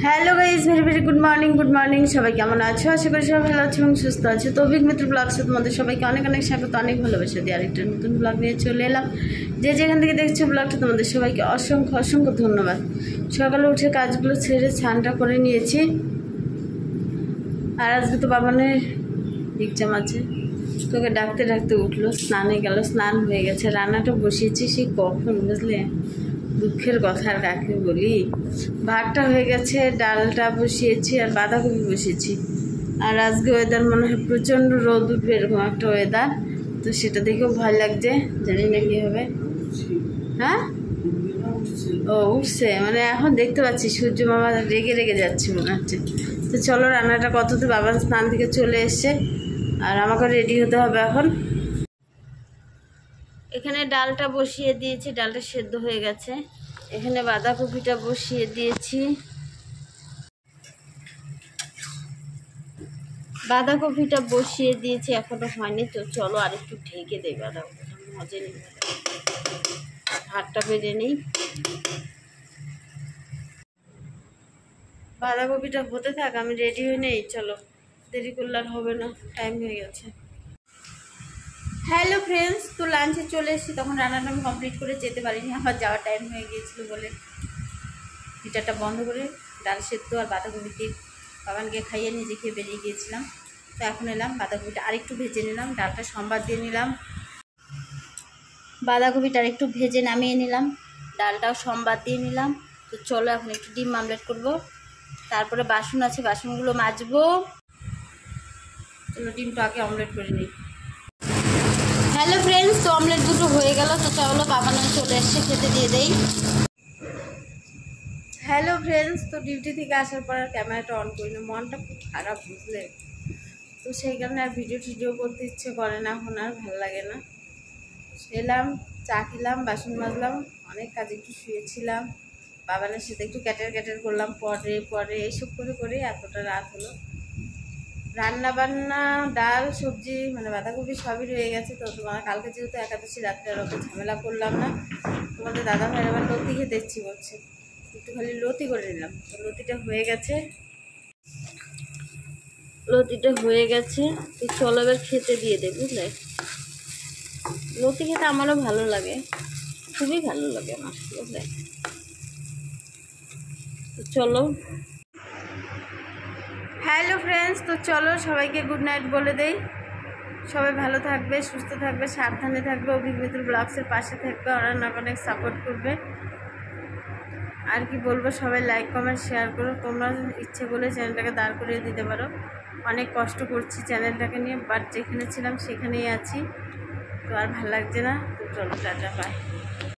Hello guys, very very good morning. সবাই কেমন আছো? আশা করি সবাই ভালো আছো এবং সুস্থ আছো। তো অভিক মিত্র ব্লগসে তোমাদের সবাইকে অনেক অনেক স্বাগত, অনেক ভালোবাসা দিয়ে আরেকটা নতুন ব্লগ নিয়ে চলে এলাম। যে যেখান থেকে দেখছো ব্লগটা, তোমাদের সবাইকে অসংখ্য অসংখ্য ধন্যবাদ। সকালে উঠে কাজগুলো ছেড়ে স্নানটা করে নিয়েছি। আর আজকে তো বাবানের এক্সাম আছে, তোকে ডাকতে ডাকতে উঠলো, স্নানে গেল, স্নান হয়ে গেছে। রান্নাটা বসিয়েছি সেই কখন, বুঝলে? দুঃখের কথা আর কাকে বলি। ভাতটা হয়ে গেছে, ডালটা বসিয়েছি আর বাঁধাকপি বসিয়েছি। আর আজকে ওয়েদার মনে হয় প্রচণ্ড রোদ উঠবে, এরকম একটা ওয়েদার। তো সেটা দেখেও ভয় লাগছে, জানি না কী হবে। হ্যাঁ, ও উঠছে, মানে এখন দেখতে পাচ্ছি সূর্য মামা রেগে রেগে যাচ্ছে মনে হচ্ছে। তো চলো, রান্নাটা কত তো বাবার স্নান থেকে চলে এসছে আর আমাকে রেডি হতে হবে এখন। এখানে ডালটা বসিয়ে দিয়েছি, ডালটা সেদ্ধ হয়ে গেছে। এখানে বাঁধাকপিটা বসিয়ে দিয়েছি, এখনো হয়নি। তো চলো আর একটু ঢেকে দেই, বাঁধাকপিটা মজে নিই, ভাতটা বেজে নিই। বাঁধাকপিটা হতে থাক, আমি রেডি হয়ে নেই। চলো, দেরি করলে আর হবে না, টাইম হয়ে গেছে। হ্যালো ফ্রেন্ডস, তো লাঞ্চে চলে এসেছি। তখন রান্নাটা আমি কমপ্লিট করে যেতে পারিনি, আমার যাওয়ার টাইম হয়ে গিয়েছিল বলে হিটারটা বন্ধ করে ডাল সেদ্ধ আর বাঁধাকপি দিয়ে বাবানকে খাইয়ে নিজে খেয়ে বেরিয়ে গিয়েছিলাম। তো এখন এলাম, বাঁধাকপিটা আরেকটু ভেজে নিলাম, ডালটা সম্বাদ দিয়ে নিলাম, বাঁধাকপিটা আরেকটু ভেজে নামিয়ে নিলাম, ডালটাও সম্বাদ দিয়ে নিলাম। তো চলো এখন একটু ডিম আমলেট করবো, তারপরে বাসন আছে, বাসনগুলো মাজবো। চলো ডিমটা আগে অমলেট করে নিই। হ্যালো ফ্রেন্ডস, তো অমলেট দুটো হয়ে গেল। তো চলো, বাবানো চলে এসছে, খেতে দিয়ে দেই। হ্যালো ফ্রেন্ডস, তো ডিউটি থেকে আসার পর আর ক্যামেরাটা অন করি না, মনটা খুব খারাপ, বুঝলে? তো সেই কারণে আর ভিডিও করতে ইচ্ছে করে না, এখন আর ভালো লাগে না। এলাম, চা খেলাম, বাসন মাজলাম, অনেক কাজ, একটু শুয়েছিলাম, বাবানের সাথে একটু ক্যাটের করলাম, পরে এইসব করে এতটা রাত হলো। রান্না বান্না, ডাল, সবজি, মানে বাঁধাকপি সবই রয়ে গেছে। তো তোমার কালকে যেহেতু একাদশী, রাত্রে আর অত ঝামেলা করলাম না। তোমাদের দাদা ভাই আবার লতি খেতে ইচ্ছি করছে, একটু খালি লতি করে নিলাম। তো লতিটা হয়ে গেছে। তো চলো এবার খেতে দিয়ে দেয়, বুঝলে? লতি খেতে আমারও ভালো লাগে, খুবই ভালো লাগে আমার, বুঝলে? তো চলো। হ্যালো ফ্রেন্ডস, তো চলো সবাইকে গুড নাইট বলে দেই। সবাই ভালো থাকবে, সুস্থ থাকবে, সাবধানে থাকবে, অভিক মিত্র ব্লগসের পাশে থাকবে, আর অনেক সাপোর্ট করবে। আর কি বলবো, সবাই লাইক কমেন্ট শেয়ার করো। তোমরা ইচ্ছে বলে চ্যানেলটাকে দাঁড় করিয়ে দিতে পারো। অনেক কষ্ট করছি চ্যানেলটাকে নিয়ে, বাট যেখানে ছিলাম সেখানেই আছি। তো আর ভালো লাগছে না। তো চলো, টাটা, বাই।